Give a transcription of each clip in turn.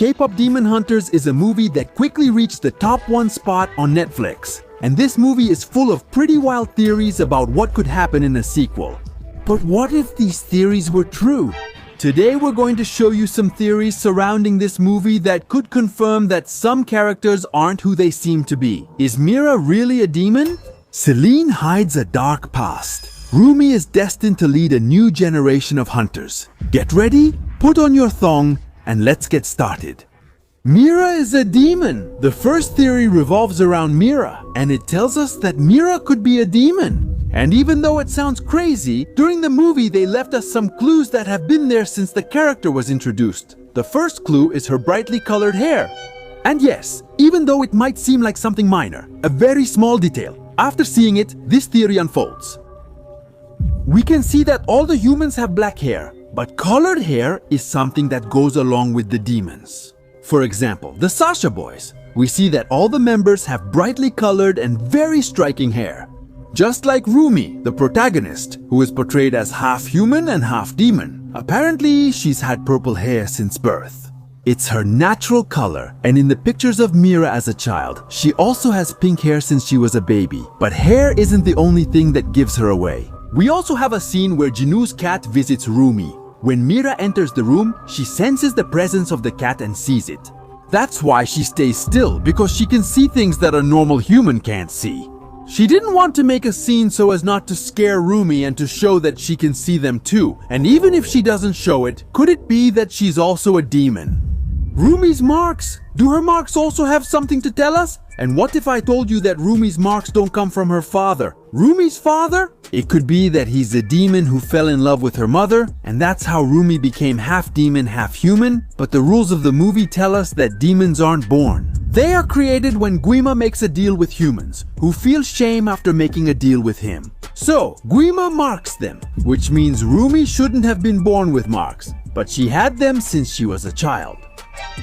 K-pop Demon Hunters is a movie that quickly reached the top 1 spot on Netflix. And this movie is full of pretty wild theories about what could happen in a sequel. But what if these theories were true? Today we're going to show you some theories surrounding this movie that could confirm that some characters aren't who they seem to be. Is Mira really a demon? Selene hides a dark past. Roomy is destined to lead a new generation of hunters. Get ready, put on your thong, and let's get started. Mira is a demon. The first theory revolves around Mira, and it tells us that Mira could be a demon. And even though it sounds crazy, during the movie they left us some clues that have been there since the character was introduced. The first clue is her brightly colored hair. And yes, even though it might seem like something minor, a very small detail, after seeing it, this theory unfolds. We can see that all the humans have black hair, but colored hair is something that goes along with the demons. For example, the Sasha Boys. We see that all the members have brightly colored and very striking hair. Just like Roomy, the protagonist, who is portrayed as half human and half demon. Apparently, she's had purple hair since birth. It's her natural color, and in the pictures of Mira as a child, she also has pink hair since she was a baby. But hair isn't the only thing that gives her away. We also have a scene where Jinu's cat visits Roomy. When Mira enters the room, she senses the presence of the cat and sees it. That's why she stays still, because she can see things that a normal human can't see. She didn't want to make a scene so as not to scare Roomy and to show that she can see them too. And even if she doesn't show it, could it be that she's also a demon? Roomy's marks! Do her marks also have something to tell us? And what if I told you that Roomy's marks don't come from her father? Roomy's father? It could be that he's a demon who fell in love with her mother, and that's how Roomy became half demon, half human. But the rules of the movie tell us that demons aren't born. They are created when Guima makes a deal with humans, who feel shame after making a deal with him. So, Guima marks them, which means Roomy shouldn't have been born with marks, but she had them since she was a child.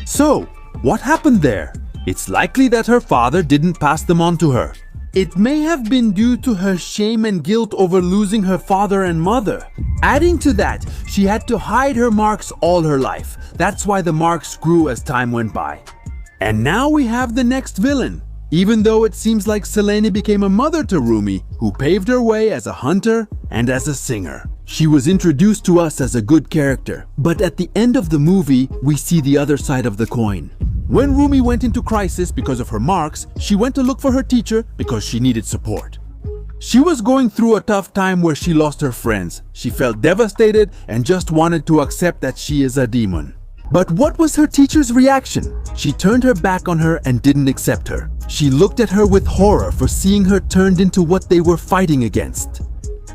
So, what happened there? It's likely that her father didn't pass them on to her. It may have been due to her shame and guilt over losing her father and mother. Adding to that, she had to hide her marks all her life. That's why the marks grew as time went by. And now we have the next villain. Even though it seems like Selene became a mother to Roomy, who paved her way as a hunter and as a singer. She was introduced to us as a good character, but at the end of the movie, we see the other side of the coin. When Roomy went into crisis because of her marks, she went to look for her teacher because she needed support. She was going through a tough time where she lost her friends. She felt devastated and just wanted to accept that she is a demon. But what was her teacher's reaction? She turned her back on her and didn't accept her. She looked at her with horror for seeing her turned into what they were fighting against.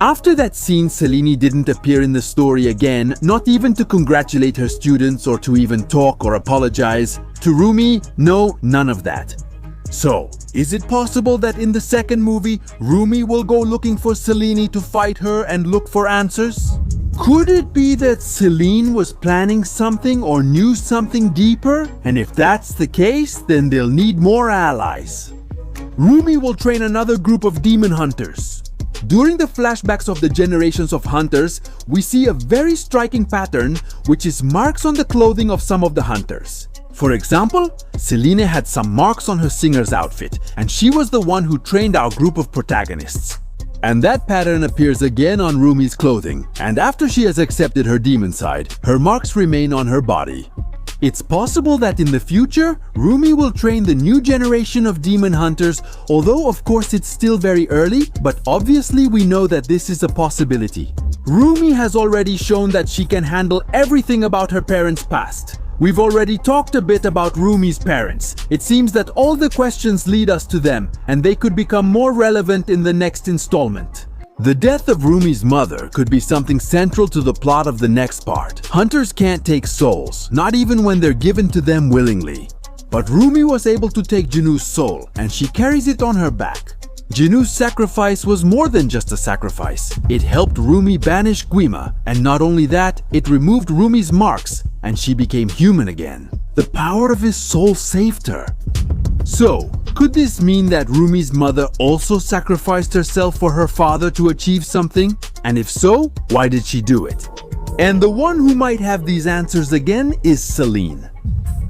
After that scene, Selene didn't appear in the story again, not even to congratulate her students or to even talk or apologize. To Roomy, no, none of that. So, is it possible that in the second movie, Roomy will go looking for Selene to fight her and look for answers? Could it be that Selene was planning something or knew something deeper? And if that's the case, then they'll need more allies. Roomy will train another group of demon hunters. During the flashbacks of the generations of hunters, we see a very striking pattern, which is marks on the clothing of some of the hunters. For example, Selene had some marks on her singer's outfit, and she was the one who trained our group of protagonists. And that pattern appears again on Roomy's clothing, and after she has accepted her demon side, her marks remain on her body. It's possible that in the future, Roomy will train the new generation of demon hunters, although of course it's still very early, but obviously we know that this is a possibility. Roomy has already shown that she can handle everything about her parents' past. We've already talked a bit about Roomy's parents. It seems that all the questions lead us to them, and they could become more relevant in the next installment. The death of Roomy's mother could be something central to the plot of the next part. Hunters can't take souls, not even when they're given to them willingly. But Roomy was able to take Jinu's soul, and she carries it on her back. Jinu's sacrifice was more than just a sacrifice. It helped Roomy banish Guima, and not only that, it removed Roomy's marks, and she became human again. The power of his soul saved her. So, could this mean that Roomy's mother also sacrificed herself for her father to achieve something? And if so, why did she do it? And the one who might have these answers again is Selene.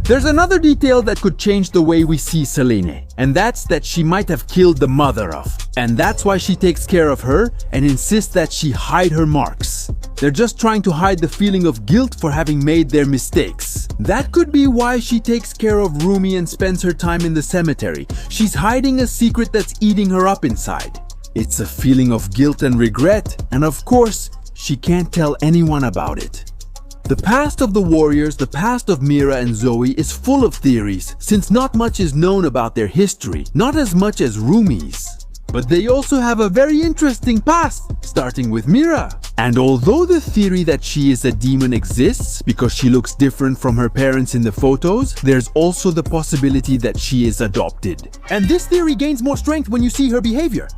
There's another detail that could change the way we see Selene, and that's that she might have killed the mother of. And that's why she takes care of her and insists that she hide her marks. They're just trying to hide the feeling of guilt for having made their mistakes. That could be why she takes care of Roomy and spends her time in the cemetery. She's hiding a secret that's eating her up inside. It's a feeling of guilt and regret, and of course, she can't tell anyone about it. The past of the warriors, the past of Mira and Zoe is full of theories, since not much is known about their history, not as much as Roomy's. But they also have a very interesting past, starting with Mira. And although the theory that she is a demon exists because she looks different from her parents in the photos, there's also the possibility that she is adopted. And this theory gains more strength when you see her behavior.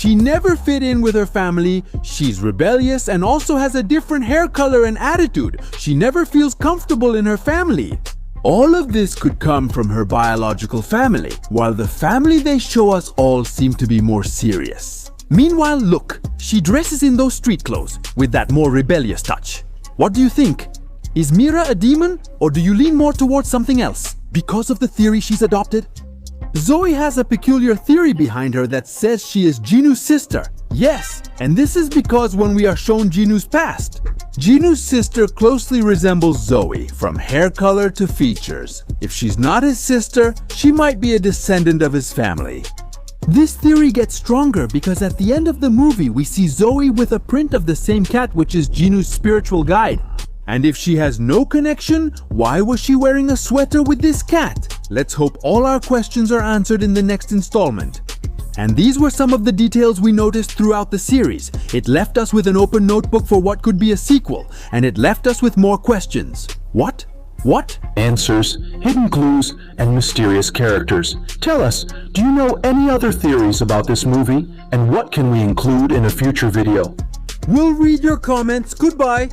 She never fit in with her family, she's rebellious and also has a different hair color and attitude. She never feels comfortable in her family. All of this could come from her biological family, while the family they show us all seem to be more serious. Meanwhile, look, she dresses in those street clothes with that more rebellious touch. What do you think? Is Mira a demon, or do you lean more towards something else because of the theory she's adopted? Zoe has a peculiar theory behind her that says she is Jinu's sister. Yes, and this is because when we are shown Jinu's past, Jinu's sister closely resembles Zoe, from hair color to features. If she's not his sister, she might be a descendant of his family. This theory gets stronger because at the end of the movie we see Zoe with a print of the same cat, which is Jinu's spiritual guide. And if she has no connection, why was she wearing a sweater with this cat? Let's hope all our questions are answered in the next installment. And these were some of the details we noticed throughout the series. It left us with an open notebook for what could be a sequel, and it left us with more questions. What? What? Answers, hidden clues, and mysterious characters. Tell us, do you know any other theories about this movie? And what can we include in a future video? We'll read your comments. Goodbye.